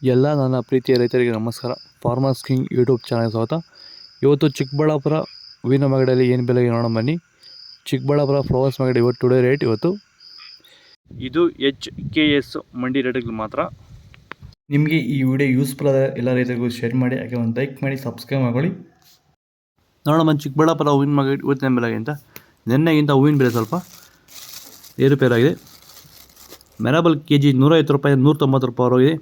ಎಲ್ಲ ನನ್ನ ಪ್ರೀತಿಯ ರೈತರಿಗೆ ನಮಸ್ಕಾರ. ಫಾರ್ಮರ್ಸ್ ಕಿಂಗ್ ಯೂಟ್ಯೂಬ್ ಚಾನಲ್ ಸ್ವಾಗತ. ಇವತ್ತು ಚಿಕ್ಕಬಳ್ಳಾಪುರ ಹೂವಿನ ಮಾರ್ಕೆಟಲ್ಲಿ ಏನು ಬೆಲೆಗೆ ನೋಡೋಣ ಬನ್ನಿ. ಚಿಕ್ಕಬಳ್ಳಾಪುರ ಫ್ಲವರ್ಸ್ ಮಾರ್ಕೆಟ್ ಇವತ್ತು ಟುಡೇ ರೇಟ್ ಇವತ್ತು ಇದು HKS ಮಂಡಿ ರೇಟ್ಗಳು ಮಾತ್ರ. ನಿಮಗೆ ಈ ವಿಡಿಯೋ ಯೂಸ್ಫುಲ್ ಆದ ಎಲ್ಲ ರೈತರಿಗೂ ಶೇರ್ ಮಾಡಿ, ಹಾಗೆ ಒಂದು ಲೈಕ್ ಮಾಡಿ, ಸಬ್ಸ್ಕ್ರೈಬ್ ಮಾಡ್ಕೊಳ್ಳಿ. ನೋಡೋಣ ಬನ್ನಿ ಚಿಕ್ಕಬಳ್ಳಾಪುರ ಹೂವಿನ ಮಾರ್ಕೆಟ್ ಇವತ್ತಿನ ಬೆಲೆಗಿಂತ ನಿನ್ನೆಗಿಂತ ಹೂವಿನ ಬೆಲೆ ಸ್ವಲ್ಪ ಏರುಪೇರಾಗಿದೆ. ಮೆರಾಬಲ್ KG 150 ರೂಪಾಯಿ 190 ರೂಪಾಯಿ ಹೋಗಿದೆ.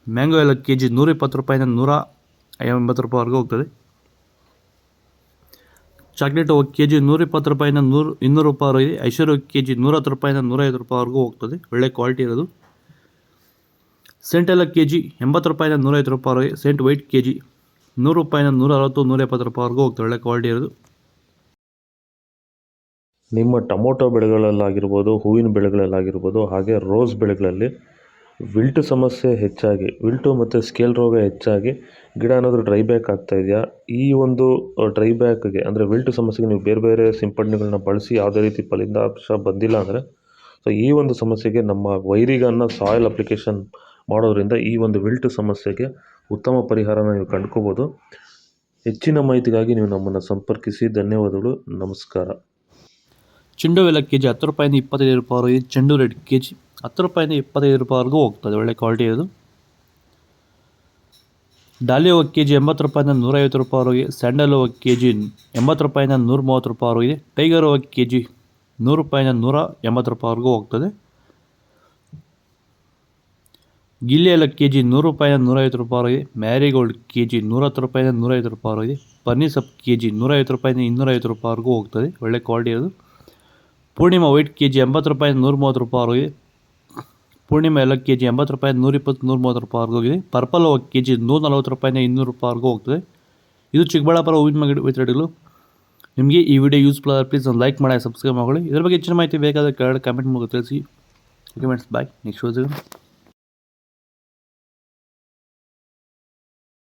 ಮ್ಯಾಂಗೋ ಎಲ್ಲ KG 120 ರೂಪಾಯಿಂದ 180 ರೂಪಾಯಿವರೆಗೂ ಹೋಗ್ತದೆ. ಚಾಕ್ಲೇಟು KG 120 ರೂಪಾಯಿಂದ 200 ರೂಪಾಯಿವರೆಗೆ. ಐಶ್ವರ್ಯ KG 110 ರೂಪಾಯಿಂದ 150 ರೂಪಾಯಿವರೆಗೂ ಹೋಗ್ತದೆ, ಒಳ್ಳೆ ಕ್ವಾಲಿಟಿ ಇರೋದು. ಸೆಂಟ್ ಎಲ್ಲ KG 80 ರೂಪಾಯಿಂದ 150 ರೂಪಾಯಿವರೆಗೆ. ಸೆಂಟ್ ವೈಟ್ KG 100 ರೂಪಾಯಿಂದ 160 170 ರೂಪಾಯಿವರೆಗೂ ಹೋಗ್ತದೆ, ಒಳ್ಳೆ ಕ್ವಾಲಿಟಿ ಇರೋದು. ನಿಮ್ಮ ಟೊಮೊಟೊ ಬೆಳೆಗಳಲ್ಲಾಗಿರ್ಬೋದು, ಹೂವಿನ ಬೆಳೆಗಳಲ್ಲಾಗಿರ್ಬೋದು, ಹಾಗೆ ರೋಸ್ ಬೆಳೆಗಳಲ್ಲಿ ವಿಲ್ಟು ಸಮಸ್ಯೆ ಹೆಚ್ಚಾಗಿ, ವಿಲ್ಟು ಮತ್ತು ಸ್ಕೇಲ್ ರೋಗ ಹೆಚ್ಚಾಗಿ ಗಿಡ ಏನಾದರೂ ಡ್ರೈ ಬ್ಯಾಕ್ ಆಗ್ತಾ ಇದೆಯಾ? ಈ ಒಂದು ಡ್ರೈ ಬ್ಯಾಕ್ಗೆ ಅಂದರೆ ವಿಲ್ಟು ಸಮಸ್ಯೆಗೆ ನೀವು ಬೇರೆ ಬೇರೆ ಸಿಂಪಡಣೆಗಳನ್ನ ಬಳಸಿ ಯಾವುದೇ ರೀತಿ ಫಲಿತಾಂಶ ಬಂದಿಲ್ಲ ಅಂದರೆ, ಸೊ ಈ ಒಂದು ಸಮಸ್ಯೆಗೆ ನಮ್ಮ ವೈರಿಗನ್ನ ಸಾಯಿಲ್ ಅಪ್ಲಿಕೇಶನ್ ಮಾಡೋದ್ರಿಂದ ಈ ಒಂದು ವಿಲ್ಟು ಸಮಸ್ಯೆಗೆ ಉತ್ತಮ ಪರಿಹಾರನ ನೀವು ಕಂಡುಕೋಬೋದು. ಹೆಚ್ಚಿನ ಮಾಹಿತಿಗಾಗಿ ನೀವು ನಮ್ಮನ್ನು ಸಂಪರ್ಕಿಸಿ. ಧನ್ಯವಾದಗಳು, ನಮಸ್ಕಾರ. ಚೆಂಡು ಎಲ್ಲ KG 10 ರೂಪಾಯಿಂದ 25 ರೂಪಾಯಿವರೆಗೆ. ಚೆಂಡು ರೆಡ್ KG 10 ರೂಪಾಯಿಂದ 25 ರೂಪಾಯಿವರೆಗೂ ಹೋಗ್ತದೆ, ಒಳ್ಳೆ ಕ್ವಾಲಿಟಿ ಇರೋದು. ಡಾಲಿ ಹೂವು KG 80 ರೂಪಾಯಿಂದ 150 ರೂಪಾಯಿವರೆಗೆ. ಸ್ಯಾಂಡಲ್ ಹೂವು KG 80 ರೂಪಾಯಿಂದ 130 ರೂಪಾಯಿವರೆಗೆ. ಟೈಗರ್ ಹೂವು KG 100 ರೂಪಾಯಿಂದ 180 ರೂಪಾಯಿವರೆಗೂ ಹೋಗ್ತದೆ. ಗಿಲ್ಲಿ ಎಲ್ಲ KG 100 ರೂಪಾಯಿಂದ 150 ರೂಪಾಯಿವರೆಗೆ. ಮ್ಯಾರಿಗೋಲ್ಡ್ KG 110 ರೂಪಾಯಿಂದ 150 ರೂಪಾಯಿವರೆಗೆ. ಪನ್ನೀರ್ಸಪ್ KG 150 ರೂಪಾಯಿಂದ 250 ರೂಪಾಯಿವರೆಗೂ ಹೋಗ್ತದೆ, ಒಳ್ಳೆ ಕ್ವಾಲಿಟಿ ಇರೋದು. ಪೂರ್ಣಿಮಾ ವೈಟ್ KG 80 ರೂಪಾಯಿಂದ 130 ರೂಪಾಯಿವರೆಗೆ. ಪೂರ್ಣಿಮಾ ಎಲ್ಲ KG 80 ರೂಪಾಯಿಂದ 120 130 ರೂಪಾಯಿವರೆಗೂ ಹೋಗಿದೆ. ಪರ್ಪಲ್ ಹೂವು KG 140 ರೂಪಾಯಿಂದ 200 ರೂಪಾಯಿವರೆಗೂ ಹೋಗ್ತದೆ. ಇದು ಚಿಕ್ಕಬಳ್ಳಾಪುರ ಹೂವಿನ ಮಾರ್ಕೆಟ್ ವಿತ್ ರೇಟ್ಗಳು. ನಿಮಗೆ ಈ ವಿಡಿಯೋ ಯೂಸ್ಫುಲ್ ಆದರೆ ಪ್ಲೀಸ್ ಒಂದು ಲೈಕ್ ಮಾಡಿ, ಸಬ್ಸ್ಕ್ರೈಬ್ ಮಾಡ್ಕೊಳ್ಳಿ. ಇದರ ಬಗ್ಗೆ ಹೆಚ್ಚಿನ ಮಾಹಿತಿ ಬೇಕಾದರೆ ಕೆಳಗಡೆ ಕಾಮೆಂಟ್ ಮೂಲಕ ತಿಳಿಸಿ. Okay friends, bye. Next video